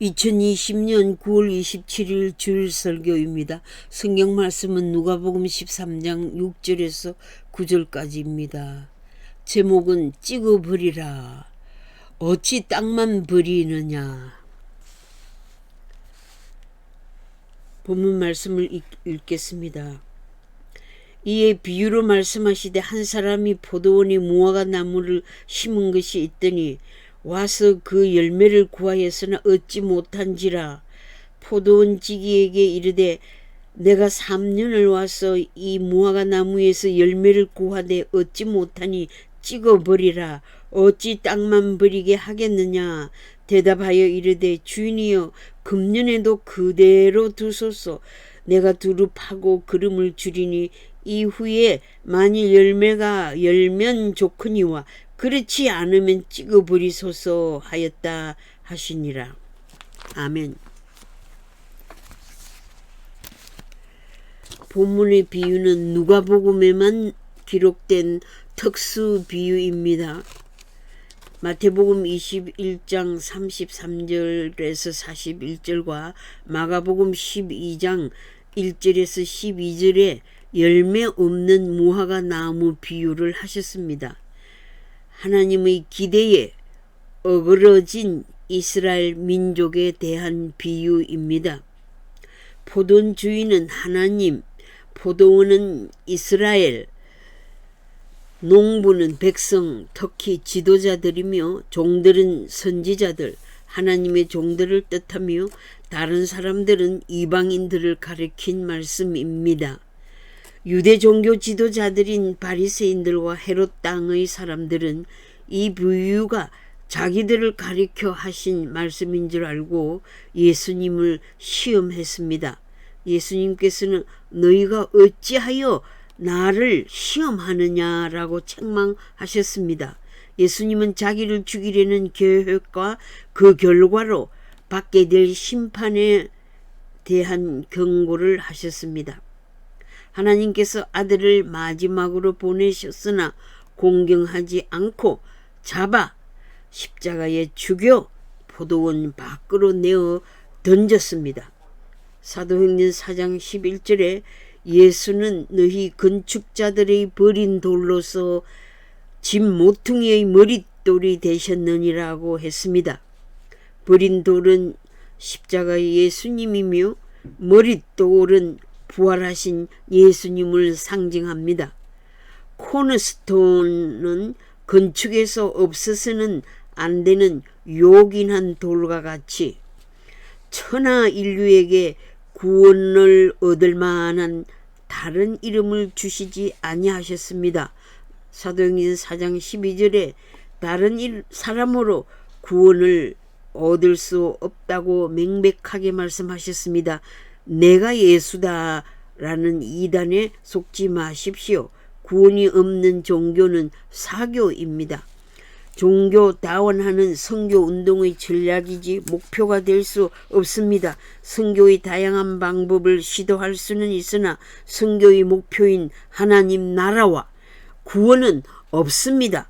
2020년 9월 27일 주일 설교입니다. 성경 말씀은 누가복음 13장 6절에서 9절까지입니다. 제목은 찍어버리라. 어찌 땅만 버리느냐. 본문 말씀을 읽겠습니다. 이에 비유로 말씀하시되 한 사람이 포도원에 무화과 나무를 심은 것이 있더니 와서 그 열매를 구하였으나 얻지 못한지라. 포도원 지기에게 이르되 내가 3년을 와서 이 무화과 나무에서 열매를 구하되 얻지 못하니 찍어버리라. 어찌 땅만 버리게 하겠느냐. 대답하여 이르되 주인이여 금년에도 그대로 두소서. 내가 두루 파고 기름을 주리니 이후에 만일 열매가 열면 좋거니와 그렇지 않으면 찍어버리소서 하였다 하시니라. 아멘. 본문의 비유는 누가복음에만 기록된 특수 비유입니다. 마태복음 21장 33절에서 41절과 마가복음 12장 1절에서 12절에 열매 없는 무화과 나무 비유를 하셨습니다. 하나님의 기대에 어그러진 이스라엘 민족에 대한 비유입니다. 포도원 주인은 하나님, 포도원은 이스라엘, 농부는 백성, 특히 지도자들이며 종들은 선지자들, 하나님의 종들을 뜻하며 다른 사람들은 이방인들을 가리킨 말씀입니다. 유대 종교 지도자들인 바리새인들과 헤롯 땅의 사람들은 이 비유가 자기들을 가리켜 하신 말씀인 줄 알고 예수님을 시험했습니다. 예수님께서는 너희가 어찌하여 나를 시험하느냐라고 책망하셨습니다. 예수님은 자기를 죽이려는 계획과 그 결과로 받게 될 심판에 대한 경고를 하셨습니다. 하나님께서 아들을 마지막으로 보내셨으나 공경하지 않고 잡아 십자가에 죽여 포도원 밖으로 내어 던졌습니다. 사도행전 4장 11절에 예수는 너희 건축자들의 버린 돌로서 집 모퉁이의 머릿돌이 되셨느니라고 했습니다. 버린 돌은 십자가의 예수님이며 머릿돌은 부활하신 예수님을 상징합니다. 코너스톤은 건축에서 없어서는 안 되는 요긴한 돌과 같이 천하 인류에게 구원을 얻을 만한 다른 이름을 주시지 아니하셨습니다. 사도행전 4장 12절에 다른 사람으로 구원을 얻을 수 없다고 명백하게 말씀하셨습니다. 내가 예수다라는 이단에 속지 마십시오. 구원이 없는 종교는 사교입니다. 종교다원하는 선교운동의 전략이지 목표가 될 수 없습니다. 선교의 다양한 방법을 시도할 수는 있으나 선교의 목표인 하나님 나라와 구원은 없습니다.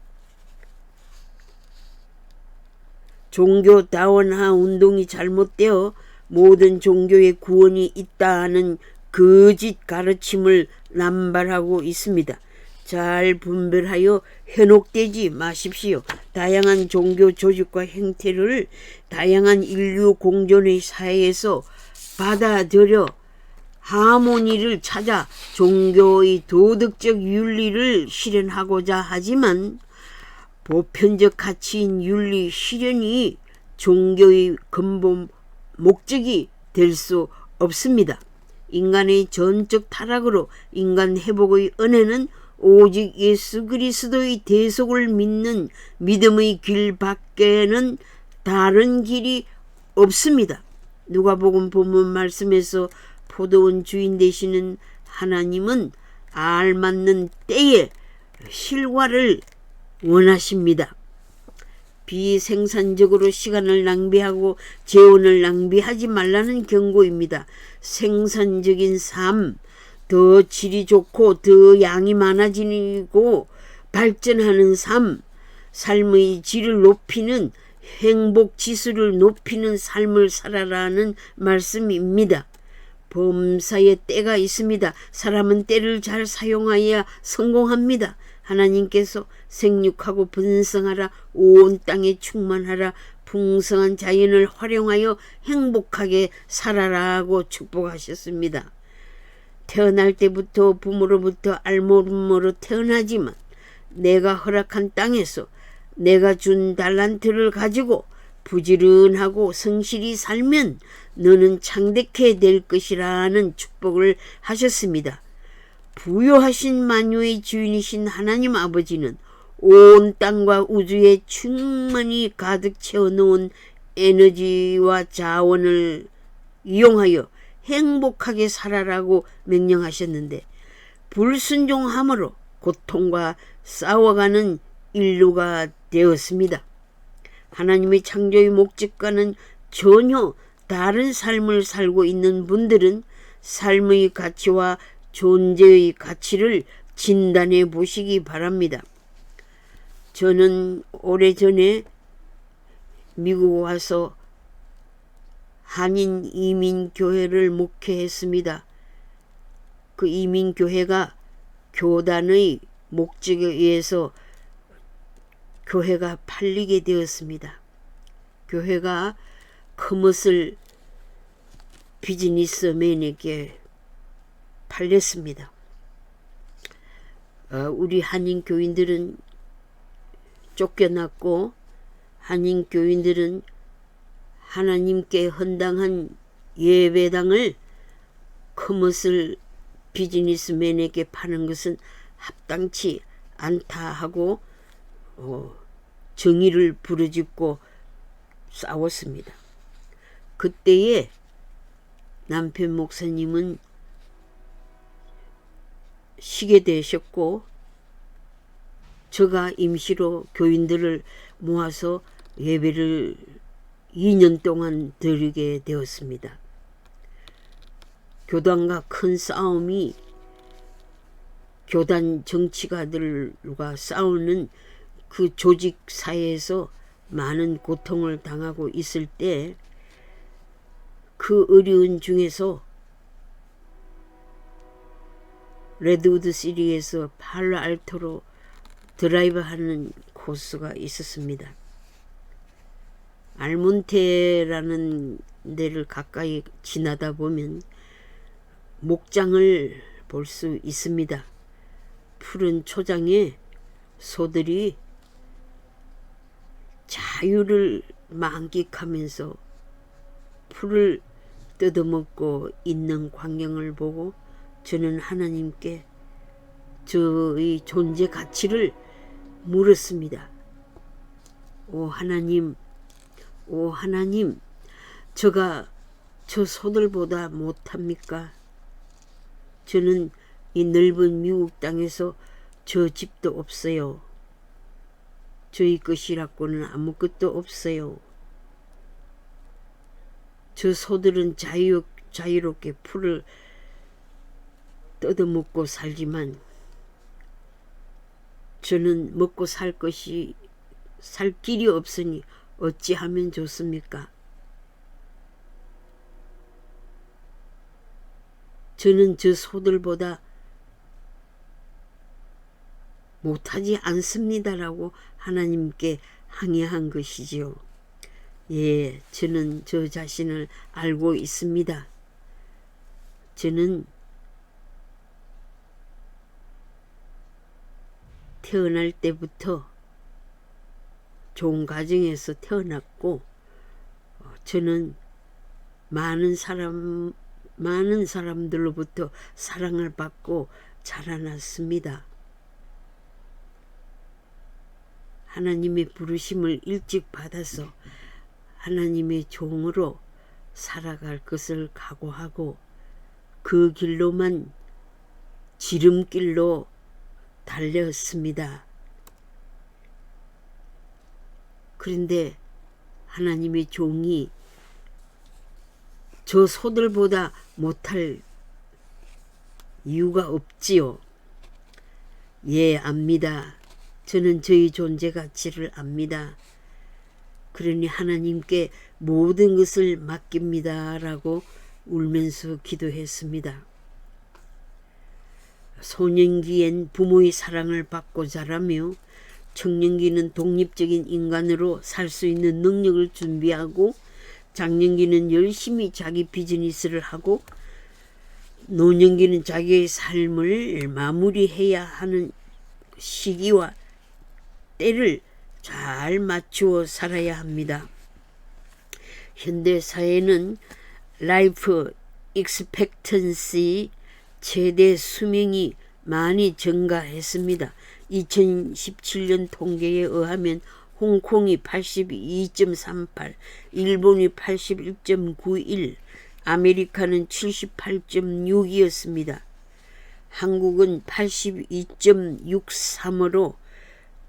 종교다원화 운동이 잘못되어 모든 종교의 구원이 있다는 거짓 가르침을 남발하고 있습니다. 잘 분별하여 현혹되지 마십시오. 다양한 종교 조직과 행태를 다양한 인류 공존의 사회에서 받아들여 하모니를 찾아 종교의 도덕적 윤리를 실현하고자 하지만 보편적 가치인 윤리 실현이 종교의 근본 목적이 될 수 없습니다. 인간의 전적 타락으로 인간 회복의 은혜는 오직 예수 그리스도의 대속을 믿는 믿음의 길 밖에는 다른 길이 없습니다. 누가복음 본문 말씀에서 포도원 주인 되시는 하나님은 알맞는 때에 실과를 원하십니다. 비생산적으로 시간을 낭비하고 재원을 낭비하지 말라는 경고입니다. 생산적인 삶, 더 질이 좋고 더 양이 많아지고 발전하는 삶, 삶의 질을 높이는 행복 지수를 높이는 삶을 살아라는 말씀입니다. 범사에 때가 있습니다. 사람은 때를 잘 사용하여야 성공합니다. 하나님께서 생육하고 번성하라, 온 땅에 충만하라, 풍성한 자연을 활용하여 행복하게 살아라고 축복하셨습니다. 태어날 때부터 부모로부터 알몸으로 태어나지만 내가 허락한 땅에서 내가 준 달란트를 가지고 부지런하고 성실히 살면 너는 창대케 될 것이라는 축복을 하셨습니다. 부요하신 만유의 주인이신 하나님 아버지는 온 땅과 우주에 충만히 가득 채워놓은 에너지와 자원을 이용하여 행복하게 살아라고 명령하셨는데 불순종함으로 고통과 싸워가는 인류가 되었습니다. 하나님의 창조의 목적과는 전혀 다른 삶을 살고 있는 분들은 삶의 가치와 존재의 가치를 진단해 보시기 바랍니다. 저는 오래전에 미국 와서 한인 이민교회를 목회했습니다. 그 이민교회가 교단의 목적에 의해서 교회가 팔리게 되었습니다. 교회가 커머슬 비즈니스맨에게 팔렸습니다. 우리 한인 교인들은 쫓겨났고 한인 교인들은 하나님께 헌당한 예배당을 커머슬 비즈니스맨에게 파는 것은 합당치 않다 하고 정의를 부르짖고 싸웠습니다. 그때에 남편 목사님은 쉬게 되셨고 제가 임시로 교인들을 모아서 예배를 2년 동안 드리게 되었습니다. 교단과 큰 싸움이 교단 정치가들과 싸우는 그 조직 사회에서 많은 고통을 당하고 있을 때 그 어려운 중에서 레드우드 시리에서 팔로알토로 드라이브하는 코스가 있었습니다. 알몬테라는 데를 가까이 지나다 보면 목장을 볼 수 있습니다. 푸른 초장에 소들이 자유를 만끽하면서 풀을 뜯어먹고 있는 광경을 보고 저는 하나님께 저의 존재 가치를 물었습니다. 오 하나님, 제가 저 소들보다 못합니까? 저는 이 넓은 미국 땅에서 저 집도 없어요. 저희 것이라고는 아무것도 없어요. 저 소들은 자유롭게 풀을 뜯어먹고 살지만 저는 먹고 살 길이 없으니 어찌하면 좋습니까? 저는 저 소들보다 못하지 않습니다라고 하나님께 항의한 것이지요. 예, 저는 저 자신을 알고 있습니다. 저는 태어날 때부터 좋은 가정에서 태어났고 저는 많은 사람들로부터 사랑을 받고 자라났습니다. 하나님의 부르심을 일찍 받아서 하나님의 종으로 살아갈 것을 각오하고 그 길로만 지름길로 달렸습니다. 그런데 하나님의 종이 저 소들보다 못할 이유가 없지요. 예, 압니다. 저는 저희 존재 가치를 압니다. 그러니 하나님께 모든 것을 맡깁니다 라고 울면서 기도했습니다. 소년기엔 부모의 사랑을 받고 자라며 청년기는 독립적인 인간으로 살 수 있는 능력을 준비하고 장년기는 열심히 자기 비즈니스를 하고 노년기는 자기의 삶을 마무리해야 하는 시기와 때를 잘 맞추어 살아야 합니다. 현대 사회는 라이프 익스펙턴시 최대 수명이 많이 증가했습니다. 2017년 통계에 의하면 홍콩이 82.38, 일본이 81.91, 아메리카는 78.6이었습니다. 한국은 82.63으로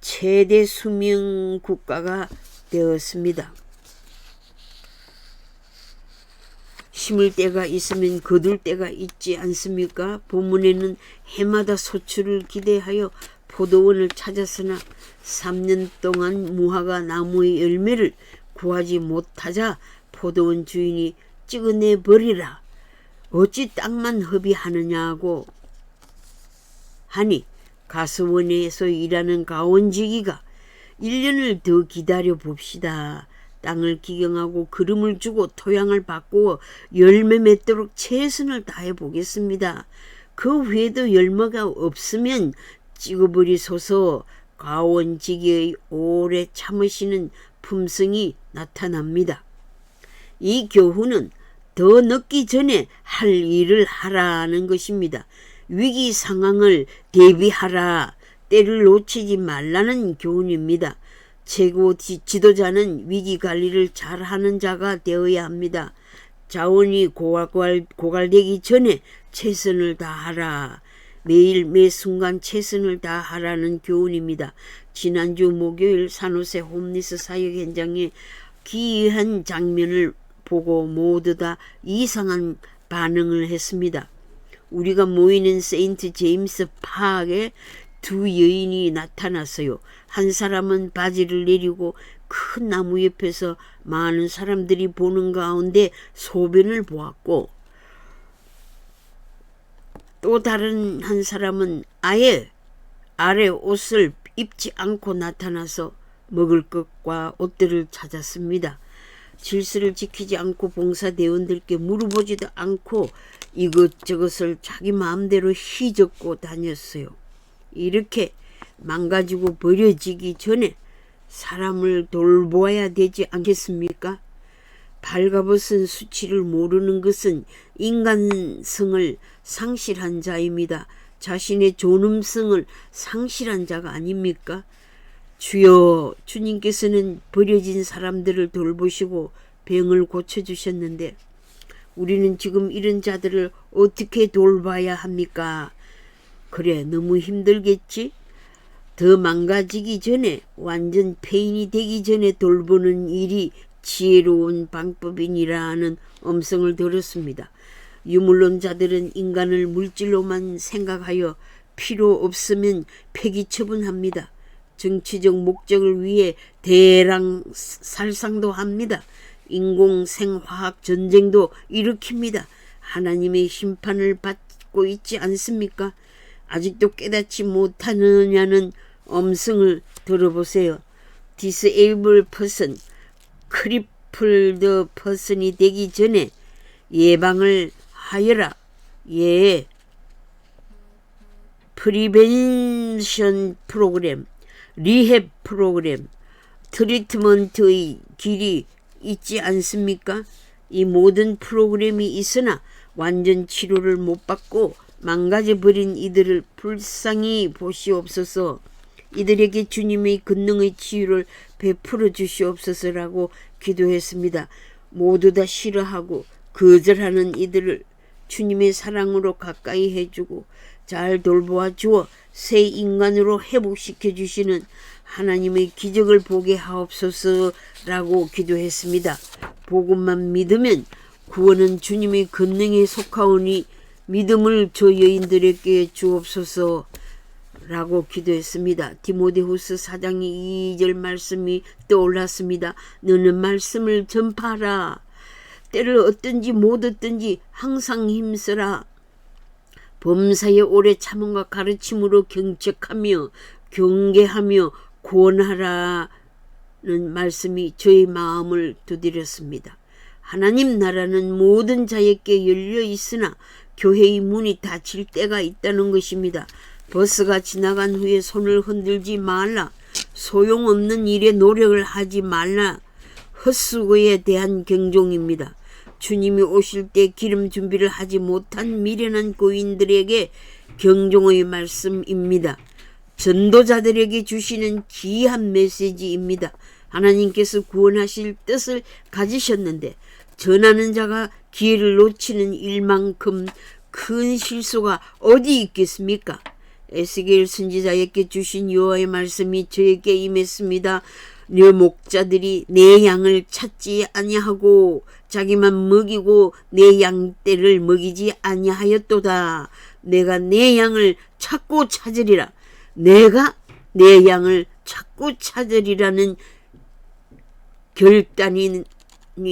최대 수명 국가가 되었습니다. 심을 때가 있으면 거둘 때가 있지 않습니까? 본문에는 해마다 소출을 기대하여 포도원을 찾았으나 3년 동안 무화과 나무의 열매를 구하지 못하자 포도원 주인이 찍어내 버리라. 어찌 땅만 허비하느냐고 하니 가수원에서 일하는 가원지기가 1년을 더 기다려 봅시다. 땅을 기경하고 기름을 주고 토양을 바꾸어 열매 맺도록 최선을 다해 보겠습니다. 그 후에도 열매가 없으면 찍어버리소서. 가원지기의 오래 참으시는 품성이 나타납니다. 이 교훈은 더 늦기 전에 할 일을 하라는 것입니다. 위기 상황을 대비하라, 때를 놓치지 말라는 교훈입니다. 최고 지도자는 위기 관리를 잘하는 자가 되어야 합니다. 자원이 고갈되기 전에 최선을 다하라. 매일 매 순간 최선을 다하라는 교훈입니다. 지난주 목요일 산호세 홈리스 사역 현장에 기이한 장면을 보고 모두 다 이상한 반응을 했습니다. 우리가 모이는 세인트 제임스 파크에 두 여인이 나타났어요. 한 사람은 바지를 내리고 큰 나무 옆에서 많은 사람들이 보는 가운데 소변을 보았고, 또 다른 한 사람은 아예 아래 옷을 입지 않고 나타나서 먹을 것과 옷들을 찾았습니다. 질서를 지키지 않고 봉사대원들께 물어보지도 않고 이것저것을 자기 마음대로 휘젓고 다녔어요. 이렇게 망가지고 버려지기 전에 사람을 돌보아야 되지 않겠습니까? 발가벗은 수치를 모르는 것은 인간성을 상실한 자입니다. 자신의 존엄성을 상실한 자가 아닙니까? 주여, 주님께서는 버려진 사람들을 돌보시고 병을 고쳐주셨는데 우리는 지금 이런 자들을 어떻게 돌봐야 합니까? 그래, 너무 힘들겠지? 더 망가지기 전에, 완전 폐인이 되기 전에 돌보는 일이 지혜로운 방법이니라는 음성을 들었습니다. 유물론자들은 인간을 물질로만 생각하여 필요 없으면 폐기 처분합니다. 정치적 목적을 위해 대량 살상도 합니다. 인공생화학 전쟁도 일으킵니다. 하나님의 심판을 받고 있지 않습니까? 아직도 깨닫지 못하느냐는 음성을 들어보세요. Disabled person, crippled person이 되기 전에 예방을 하여라. 예. 프리벤션 프로그램, 리헵 프로그램, 트리트먼트의 길이 있지 않습니까? 이 모든 프로그램이 있으나 완전 치료를 못 받고 망가져버린 이들을 불쌍히 보시옵소서. 이들에게 주님의 권능의 치유를 베풀어 주시옵소서라고 기도했습니다. 모두 다 싫어하고 거절하는 이들을 주님의 사랑으로 가까이 해주고 잘 돌보아 주어 새 인간으로 회복시켜 주시는 하나님의 기적을 보게 하옵소서라고 기도했습니다. 복음만 믿으면 구원은 주님의 권능에 속하오니 믿음을 저 여인들에게 주옵소서. 라고 기도했습니다. 디모데후서 4장 2절 말씀이 떠올랐습니다. 너는 말씀을 전파하라. 때를 얻든지 못 얻든지 항상 힘쓰라. 범사에 오래 참음과 가르침으로 경책하며 경계하며 구원하라는 말씀이 저의 마음을 두드렸습니다. 하나님 나라는 모든 자에게 열려 있으나 교회의 문이 닫힐 때가 있다는 것입니다. 버스가 지나간 후에 손을 흔들지 말라. 소용없는 일에 노력을 하지 말라. 헛수고에 대한 경종입니다. 주님이 오실 때 기름 준비를 하지 못한 미련한 고인들에게 경종의 말씀입니다. 전도자들에게 주시는 귀한 메시지입니다. 하나님께서 구원하실 뜻을 가지셨는데 전하는 자가 기회를 놓치는 일만큼 큰 실수가 어디 있겠습니까? 에스겔 선지자에게 주신 여호와의 말씀이 저에게 임했습니다. 내 목자들이 내 양을 찾지 아니하고 자기만 먹이고 내 양떼를 먹이지 아니하였도다. 내가 내 양을 찾고 찾으리라. 내가 내 양을 찾고 찾으리라는 결단이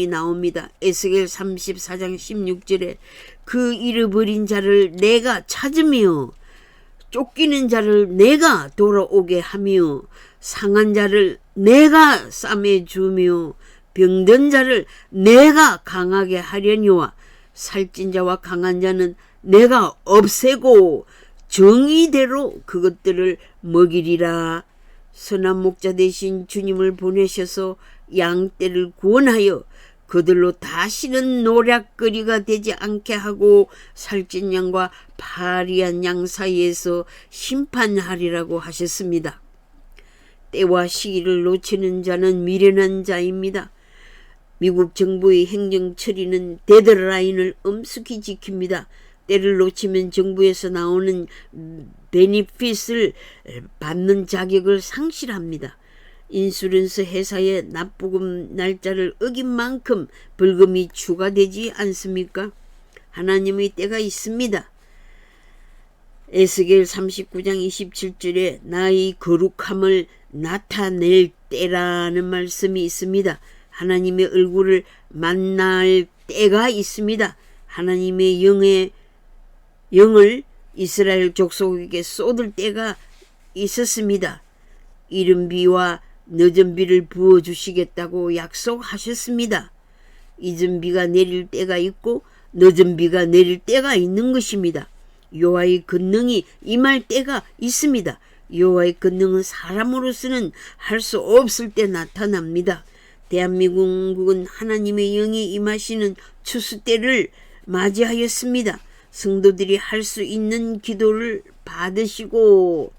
나옵니다. 에스겔 34장 16절에 그 잃어버린 자를 내가 찾으며 쫓기는 자를 내가 돌아오게 하며 상한 자를 내가 싸매주며 병든 자를 내가 강하게 하려니와 살찐 자와 강한 자는 내가 없애고 정의대로 그것들을 먹이리라. 선한 목자 대신 주님을 보내셔서 양떼를 구원하여 그들로 다시는 노략거리가 되지 않게 하고 살찐 양과 파리한 양 사이에서 심판하리라고 하셨습니다. 때와 시기를 놓치는 자는 미련한 자입니다. 미국 정부의 행정 처리는 데드라인을 엄숙히 지킵니다. 때를 놓치면 정부에서 나오는 베니핏을 받는 자격을 상실합니다. 인슈런스 회사의 납부금 날짜를 어긴 만큼 벌금이 추가되지 않습니까? 하나님의 때가 있습니다. 에스겔 39장 27절에 나의 거룩함을 나타낼 때라는 말씀이 있습니다. 하나님의 얼굴을 만날 때가 있습니다. 하나님의 영을 이스라엘 족속에게 쏟을 때가 있었습니다. 이른 비와 늦은 비를 부어주시겠다고 약속하셨습니다. 이른 비가 내릴 때가 있고 늦은 비가 내릴 때가 있는 것입니다. 여호와의 권능이 임할 때가 있습니다. 여호와의 권능은 사람으로서는 할 수 없을 때 나타납니다. 대한민국은 하나님의 영이 임하시는 추수 때를 맞이하였습니다. 성도들이 할 수 있는 기도를 받으시고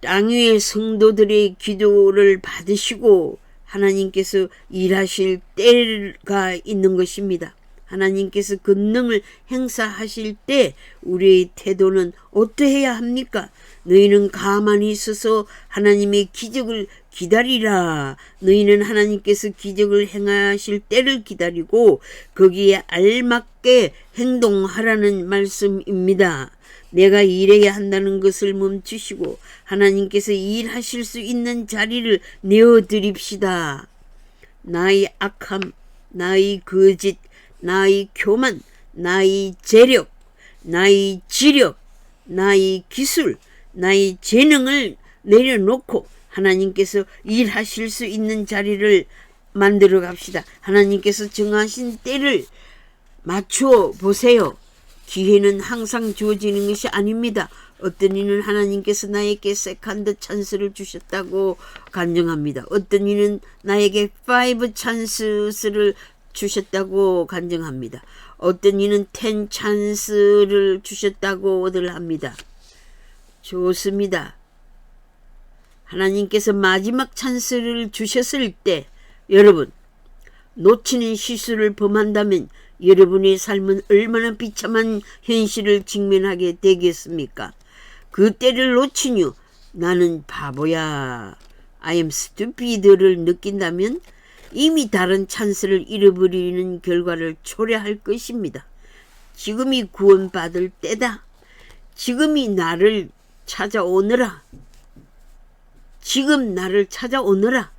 땅 위의 성도들의 기도를 받으시고 하나님께서 일하실 때가 있는 것입니다. 하나님께서 권능을 행사하실 때 우리의 태도는 어떠해야 합니까? 너희는 가만히 있어서 하나님의 기적을 기다리라. 너희는 하나님께서 기적을 행하실 때를 기다리고 거기에 알맞게 행동하라는 말씀입니다. 내가 일해야 한다는 것을 멈추시고 하나님께서 일하실 수 있는 자리를 내어드립시다. 나의 악함, 나의 거짓, 나의 교만, 나의 재력, 나의 지력, 나의 기술, 나의 재능을 내려놓고 하나님께서 일하실 수 있는 자리를 만들어 갑시다. 하나님께서 정하신 때를 맞추어 보세요. 기회는 항상 주어지는 것이 아닙니다. 어떤 이는 하나님께서 나에게 세컨드 찬스를 주셨다고 간증합니다. 어떤 이는 나에게 5 찬스를 주셨다고 간증합니다. 어떤 이는 10 찬스를 주셨다고들 합니다. 좋습니다. 하나님께서 마지막 찬스를 주셨을 때 여러분 놓치는 실수를 범한다면 여러분의 삶은 얼마나 비참한 현실을 직면하게 되겠습니까? 그 때를 놓친 후 나는 바보야, I am stupid를 느낀다면 이미 다른 찬스를 잃어버리는 결과를 초래할 것입니다. 지금이 구원받을 때다. 지금이 나를 찾아오너라. 지금 나를 찾아오너라.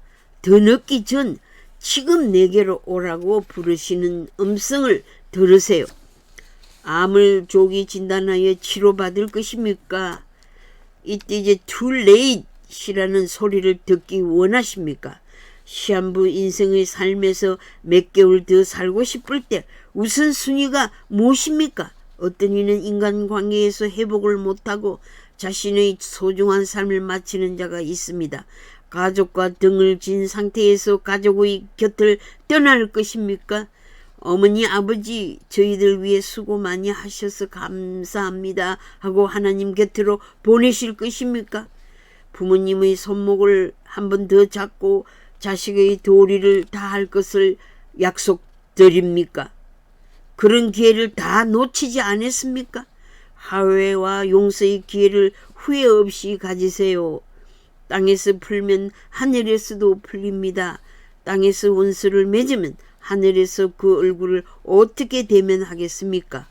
더 늦기 전 지금 내게로 오라고 부르시는 음성을 들으세요. 암을 조기 진단하여 치료받을 것입니까? 이때 이제 too late이라는 소리를 듣기 원하십니까? 시한부 인생의 삶에서 몇 개월 더 살고 싶을 때 우선순위가 무엇입니까? 어떤 이는 인간관계에서 회복을 못하고 자신의 소중한 삶을 마치는 자가 있습니다. 가족과 등을 진 상태에서 가족의 곁을 떠날 것입니까? 어머니, 아버지, 저희들 위해 수고 많이 하셔서 감사합니다 하고 하나님 곁으로 보내실 것입니까? 부모님의 손목을 한 번 더 잡고 자식의 도리를 다할 것을 약속드립니까? 그런 기회를 다 놓치지 않았습니까? 화해와 용서의 기회를 후회 없이 가지세요. 땅에서 풀면 하늘에서도 풀립니다. 땅에서 원수를 맺으면 하늘에서 그 얼굴을 어떻게 대면하겠습니까?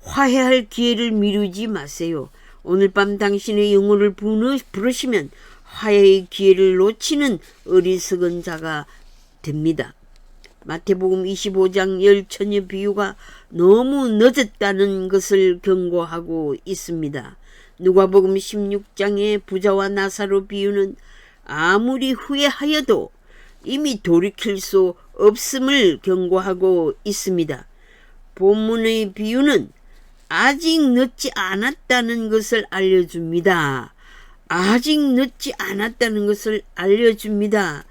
화해할 기회를 미루지 마세요. 오늘 밤 당신의 영혼을 부르시면 화해의 기회를 놓치는 어리석은 자가 됩니다. 마태복음 25장 열처녀 비유가 너무 늦었다는 것을 경고하고 있습니다. 누가복음 16장의 부자와 나사로 비유는 아무리 후회하여도 이미 돌이킬 수 없음을 경고하고 있습니다. 본문의 비유는 아직 늦지 않았다는 것을 알려줍니다. 아직 늦지 않았다는 것을 알려줍니다.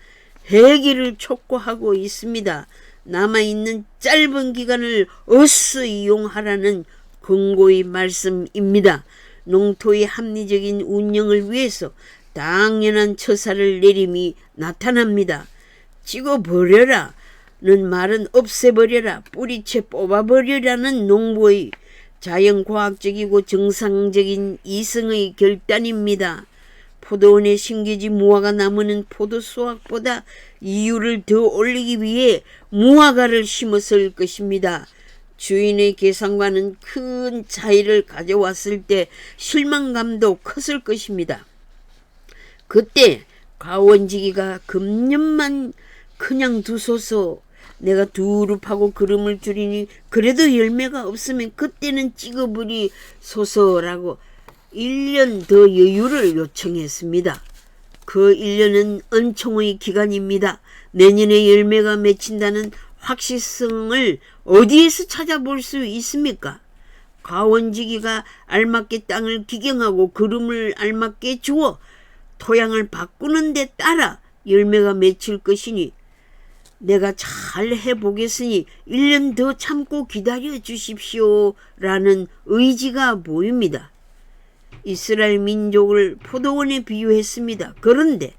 회개를 촉구하고 있습니다. 남아있는 짧은 기간을 어서 이용하라는 권고의 말씀입니다. 농토의 합리적인 운영을 위해서 당연한 처사를 내림이 나타납니다. 찍어버려라는 말은 없애버려라, 뿌리채 뽑아버려라는 농부의 자연과학적이고 정상적인 이성의 결단입니다. 포도원에 심겨진 무화과 나무는 포도 수확보다 이율을 더 올리기 위해 무화과를 심었을 것입니다. 주인의 계산과는 큰 차이를 가져왔을 때 실망감도 컸을 것입니다. 그때 가원지기가 금년만 그냥 두소서, 내가 두릅하고 그름을 줄이니 그래도 열매가 없으면 그때는 찍어버리소서라고 1년 더 여유를 요청했습니다. 그 1년은 은총의 기간입니다. 내년에 열매가 맺힌다는 확실성을 어디에서 찾아볼 수 있습니까? 가원지기가 알맞게 땅을 기경하고 그름을 알맞게 주어 토양을 바꾸는 데 따라 열매가 맺힐 것이니 내가 잘 해보겠으니 1년 더 참고 기다려 주십시오 라는 의지가 보입니다. 이스라엘 민족을 포도원에 비유했습니다. 그런데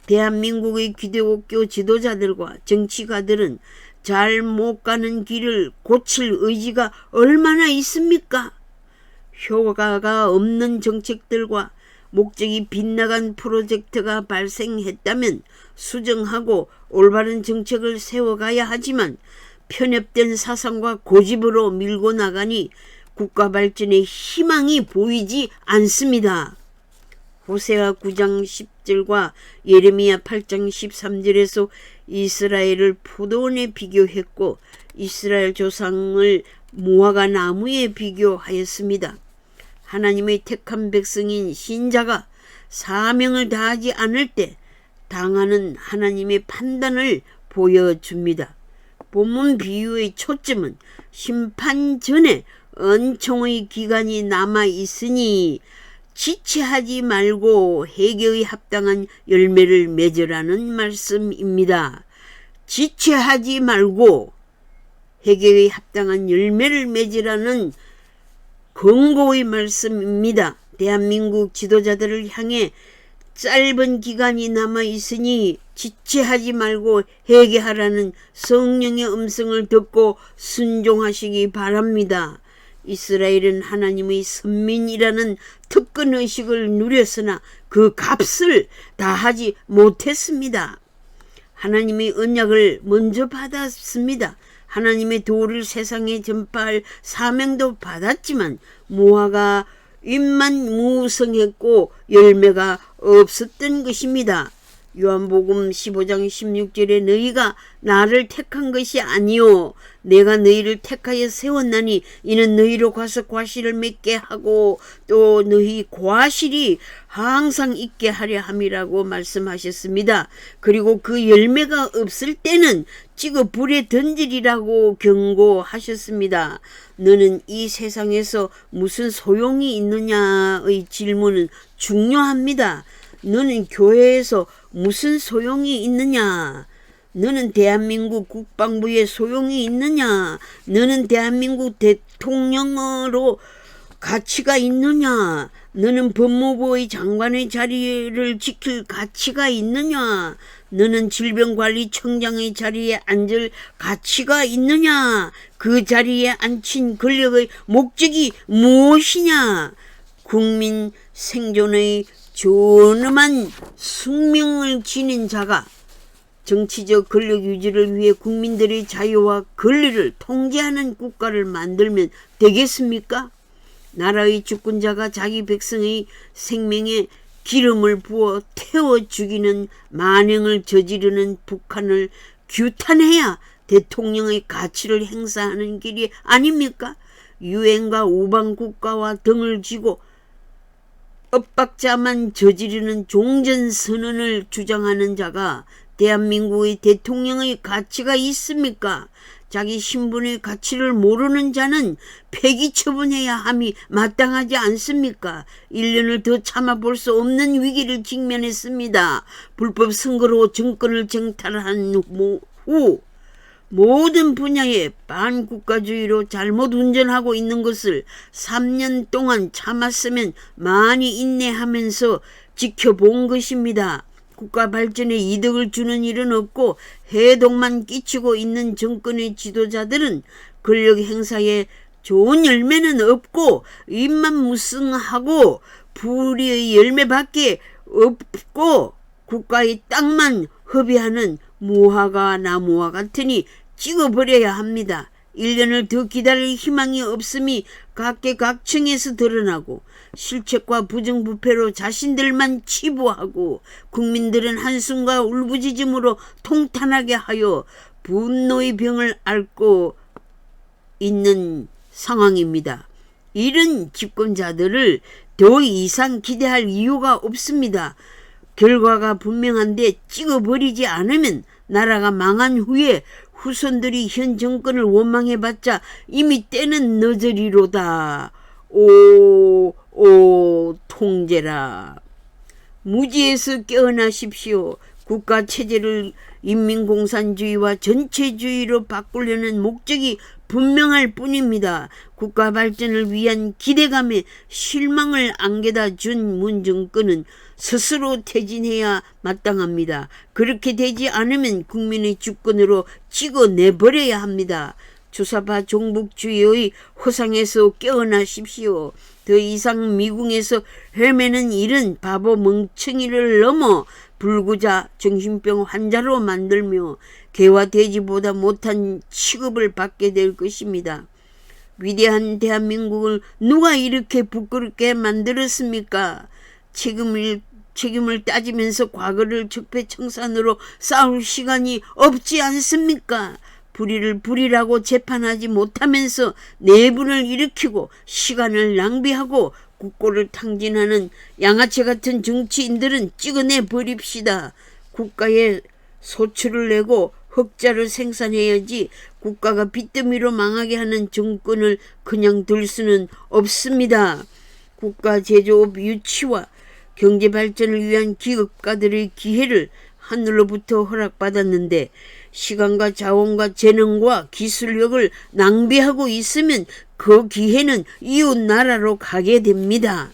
대한민국의 기독교 지도자들과 정치가들은 잘 못 가는 길을 고칠 의지가 얼마나 있습니까? 효과가 없는 정책들과 목적이 빗나간 프로젝트가 발생했다면 수정하고 올바른 정책을 세워가야 하지만 편협된 사상과 고집으로 밀고 나가니 국가 발전의 희망이 보이지 않습니다. 호세아 9장 10절과 예레미야 8장 13절에서 이스라엘을 포도원에 비교했고 이스라엘 조상을 무화과 나무에 비교하였습니다. 하나님의 택한 백성인 신자가 사명을 다하지 않을 때 당하는 하나님의 판단을 보여줍니다. 본문 비유의 초점은 심판 전에 은총의 기간이 남아있으니 지체하지 말고 회개의 합당한 열매를 맺으라는 말씀입니다. 지체하지 말고 회개의 합당한 열매를 맺으라는 권고의 말씀입니다. 대한민국 지도자들을 향해 짧은 기간이 남아있으니 지체하지 말고 회개하라는 성령의 음성을 듣고 순종하시기 바랍니다. 이스라엘은 하나님의 선민이라는 특권의식을 누렸으나 그 값을 다하지 못했습니다. 하나님의 언약을 먼저 받았습니다. 하나님의 도를 세상에 전파할 사명도 받았지만 무화과 잎만 무성했고 열매가 없었던 것입니다. 요한복음 15장 16절에 너희가 나를 택한 것이 아니요 내가 너희를 택하여 세웠나니 이는 너희로 가서 과실을 맺게 하고 또 너희 과실이 항상 있게 하려 함이라고 말씀하셨습니다. 그리고 그 열매가 없을 때는 찍어 불에 던지리라고 경고하셨습니다. 너는 이 세상에서 무슨 소용이 있느냐의 질문은 중요합니다. 너는 교회에서 무슨 소용이 있느냐? 너는 대한민국 국방부에 소용이 있느냐? 너는 대한민국 대통령으로 가치가 있느냐? 너는 법무부의 장관의 자리를 지킬 가치가 있느냐? 너는 질병관리청장의 자리에 앉을 가치가 있느냐? 그 자리에 앉힌 권력의 목적이 무엇이냐? 국민 생존의 존엄한 숙명을 지닌 자가 정치적 권력 유지를 위해 국민들의 자유와 권리를 통제하는 국가를 만들면 되겠습니까? 나라의 주권자가 자기 백성의 생명에 기름을 부어 태워 죽이는 만행을 저지르는 북한을 규탄해야 대통령의 가치를 행사하는 길이 아닙니까? 유엔과 우방 국가와 등을 쥐고 엇박자만 저지르는 종전선언을 주장하는 자가 대한민국의 대통령의 가치가 있습니까? 자기 신분의 가치를 모르는 자는 폐기 처분해야 함이 마땅하지 않습니까? 1년을 더 참아볼 수 없는 위기를 직면했습니다. 불법 선거로 정권을 쟁탈한 후 모든 분야에 반국가주의로 잘못 운전하고 있는 것을 3년 동안 참았으면 많이 인내하면서 지켜본 것입니다. 국가 발전에 이득을 주는 일은 없고 해독만 끼치고 있는 정권의 지도자들은 권력 행사에 좋은 열매는 없고 입만 무성하고 불의의 열매밖에 없고 국가의 땅만 허비하는 무화과 나무와 같으니 찍어버려야 합니다. 1년을 더 기다릴 희망이 없음이 각계각층에서 드러나고 실책과 부정부패로 자신들만 치부하고 국민들은 한숨과 울부짖음으로 통탄하게 하여 분노의 병을 앓고 있는 상황입니다. 이런 집권자들을 더 이상 기대할 이유가 없습니다. 결과가 분명한데 찍어버리지 않으면 나라가 망한 후에 후손들이 현 정권을 원망해봤자 이미 때는 늦으리로다. 오 통제라. 무지에서 깨어나십시오. 국가체제를 인민공산주의와 전체주의로 바꾸려는 목적이 분명할 뿐입니다. 국가 발전을 위한 기대감에 실망을 안겨다 준 문정권은 스스로 퇴진해야 마땅합니다. 그렇게 되지 않으면 국민의 주권으로 찍어내버려야 합니다. 주사파 종북주의의 허상에서 깨어나십시오. 더 이상 미궁에서 헤매는 일은 바보 멍청이를 넘어 불구자 정신병 환자로 만들며 개와 돼지보다 못한 취급을 받게 될 것입니다. 위대한 대한민국을 누가 이렇게 부끄럽게 만들었습니까? 책임을 따지면서 과거를 적폐청산으로 싸울 시간이 없지 않습니까? 불의를 불의라고 재판하지 못하면서 내분을 일으키고 시간을 낭비하고 국고를 탕진하는 양아치 같은 정치인들은 찍어내 버립시다. 국가에 소출을 내고 흑자를 생산해야지 국가가 빚더미로 망하게 하는 정권을 그냥 둘 수는 없습니다. 국가 제조업 유치와 경제 발전을 위한 기업가들의 기회를 하늘로부터 허락받았는데 시간과 자원과 재능과 기술력을 낭비하고 있으면 그 기회는 이웃 나라로 가게 됩니다.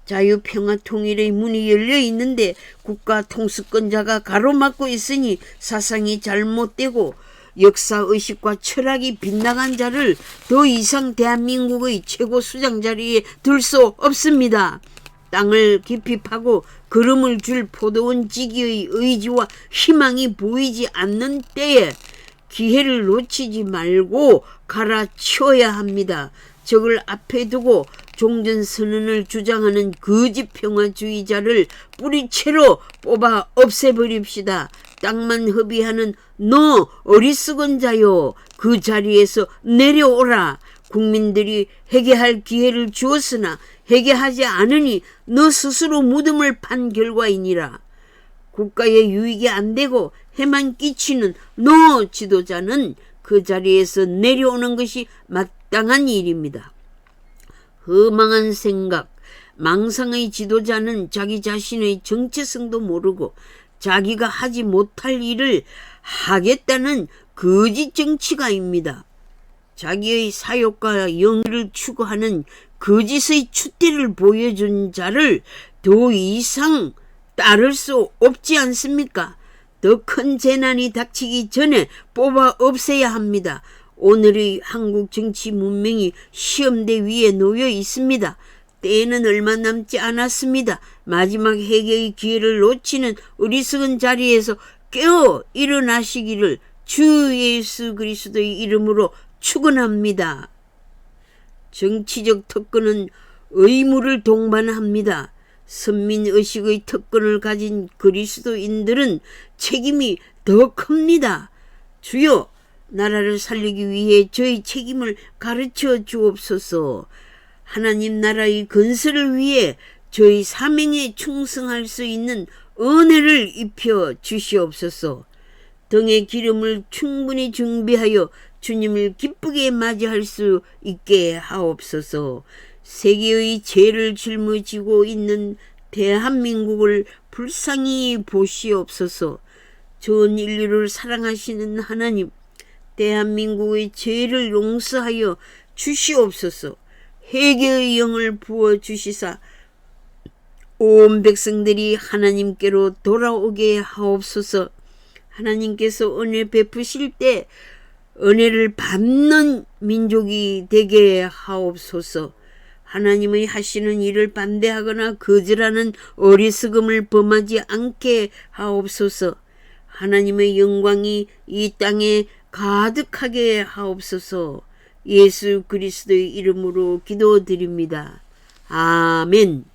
자유, 평화, 통일의 문이 열려 있는데 국가 통수권자가 가로막고 있으니 사상이 잘못되고 역사의식과 철학이 빗나간 자를 더 이상 대한민국의 최고 수장 자리에 둘 수 없습니다. 땅을 깊이 파고 걸음을 줄 포도원 지기의 의지와 희망이 보이지 않는 때에 기회를 놓치지 말고 갈아치워야 합니다. 적을 앞에 두고 종전선언을 주장하는 거짓 평화주의자를 뿌리채로 뽑아 없애버립시다. 땅만 허비하는 너 어리석은 자요, 그 자리에서 내려오라. 국민들이 회개할 기회를 주었으나 회개하지 않으니 너 스스로 무덤을 판 결과이니라. 국가의 유익이 안 되고 해만 끼치는 너 지도자는 그 자리에서 내려오는 것이 마땅한 일입니다. 허망한 생각, 망상의 지도자는 자기 자신의 정체성도 모르고 자기가 하지 못할 일을 하겠다는 거짓 정치가입니다. 자기의 사욕과 영예를 추구하는 거짓의 줏대를 보여준 자를 더 이상 따를 수 없지 않습니까? 더 큰 재난이 닥치기 전에 뽑아 없애야 합니다. 오늘의 한국 정치 문명이 시험대 위에 놓여 있습니다. 때에는 얼마 남지 않았습니다. 마지막 회개의 기회를 놓치는 어리석은 자리에서 깨어 일어나시기를 주 예수 그리스도의 이름으로 축원합니다. 정치적 특권은 의무를 동반합니다. 선민의식의 특권을 가진 그리스도인들은 책임이 더 큽니다. 주여, 나라를 살리기 위해 저희 책임을 가르쳐 주옵소서. 하나님 나라의 건설을 위해 저희 사명에 충성할 수 있는 은혜를 입혀 주시옵소서. 등에 기름을 충분히 준비하여 주님을 기쁘게 맞이할 수 있게 하옵소서. 세계의 죄를 짊어지고 있는 대한민국을 불쌍히 보시옵소서. 전 인류를 사랑하시는 하나님, 대한민국의 죄를 용서하여 주시옵소서. 회개의 영을 부어주시사 온 백성들이 하나님께로 돌아오게 하옵소서. 하나님께서 은혜 베푸실 때 은혜를 받는 민족이 되게 하옵소서. 하나님의 하시는 일을 반대하거나 거절하는 어리석음을 범하지 않게 하옵소서. 하나님의 영광이 이 땅에 가득하게 하옵소서. 예수 그리스도의 이름으로 기도드립니다. 아멘.